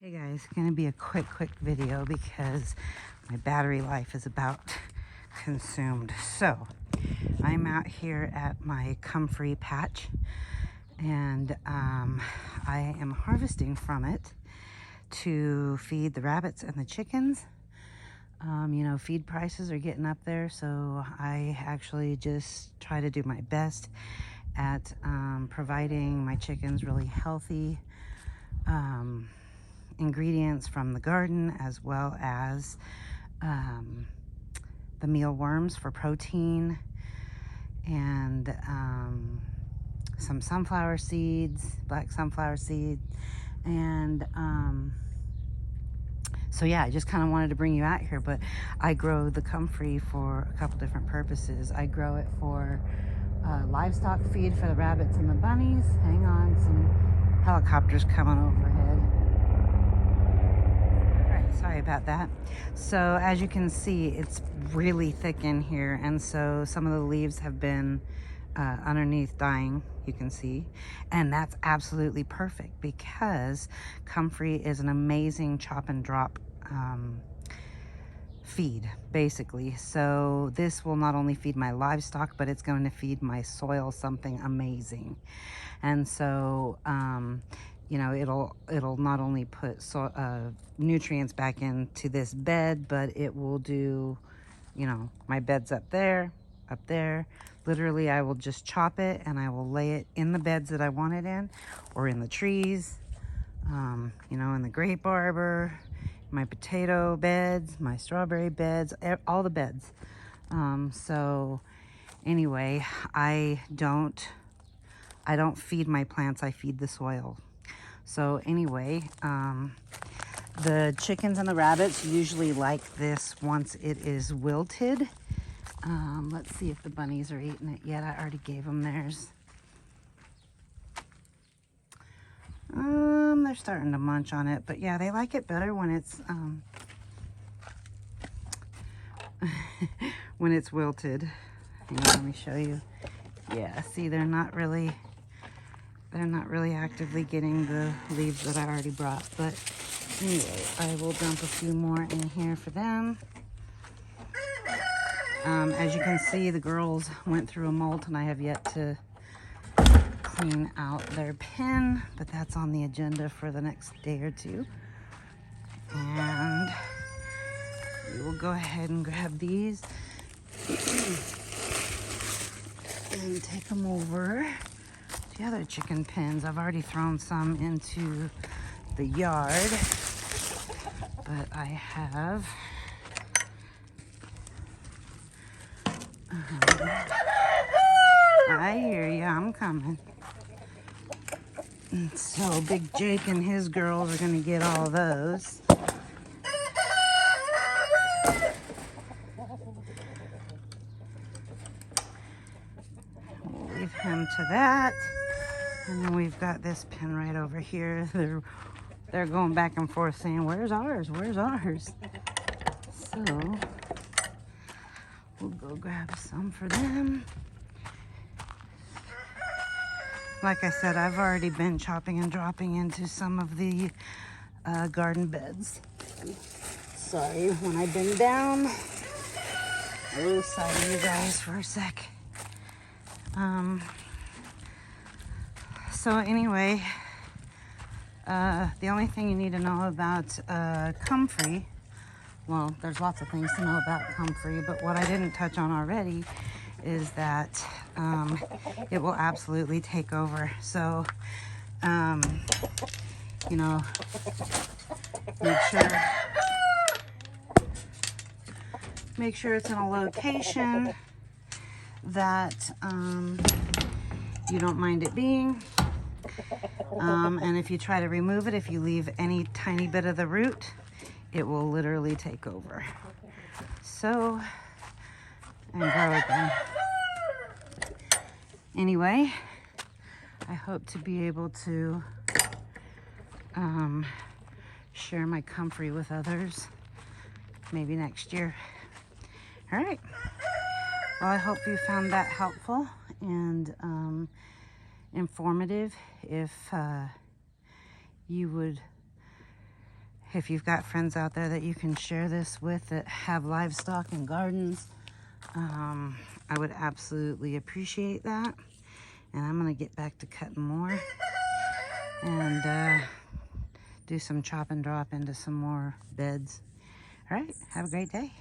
Hey guys, it's going to be a quick video because my battery life is about consumed. So I'm out here at my Comfrey patch and I am harvesting from it to feed the rabbits and the chickens. You know, feed prices are getting up there, so I actually just try to do my best at providing my chickens really healthy ingredients from the garden, as well as the mealworms for protein, and some sunflower seeds, black sunflower seeds, and so yeah, I just kind of wanted to bring you out here. But I grow the Comfrey for a couple different purposes. I grow it for livestock feed for the rabbits and the bunnies. Hang on, some helicopters coming overhead. Sorry about that. So as you can see, it's really thick in here, and so some of the leaves have been underneath dying, you can see, and that's absolutely perfect because Comfrey is an amazing chop and drop feed, basically. So this will not only feed my livestock, but it's going to feed my soil something amazing. And so you know, it'll not only put nutrients back into this bed, but it will do, you know, my bed's up there. Literally, I will just chop it and I will lay it in the beds that I want it in, or in the trees, you know, in the grape arbor, my potato beds, my strawberry beds, all the beds. So anyway, I don't feed my plants, I feed the soil. So anyway, the chickens and the rabbits usually like this once it is wilted. Let's see if the bunnies are eating it yet. I already gave them theirs. They're starting to munch on it, but yeah, they like it better when it's when it's wilted. Hang on, let me show you. Yeah, see, they're not really actively getting the leaves that I already brought. But anyway, I will dump a few more in here for them. As you can see, the girls went through a molt and I have yet to clean out their pen, but that's on the agenda for the next day or two. And we will go ahead and grab these and take them over the other chicken pens. I've already thrown some into the yard, but I have I hear you, I'm coming. So Big Jake and his girls are gonna get all those. We'll leave him to that. And then we've got this pen right over here. They're going back and forth saying, where's ours? Where's ours? So we'll go grab some for them. Like I said, I've already been chopping and dropping into some of the garden beds. Sorry, when I bend down. Oh, sorry you guys for a sec. So anyway, the only thing you need to know about Comfrey, well, there's lots of things to know about Comfrey, but what I didn't touch on already is that it will absolutely take over. So, you know, make sure it's in a location that you don't mind it being. And if you try to remove it, if you leave any tiny bit of the root, it will literally take over. So, and grow again. Anyway, I hope to be able to share my Comfrey with others maybe next year. All right. Well, I hope you found that helpful and informative. If you would If you've got friends out there that you can share this with that have livestock and gardens, I would absolutely appreciate that. And I'm gonna get back to cutting more and do some chop and drop into some more beds. All right, have a great day.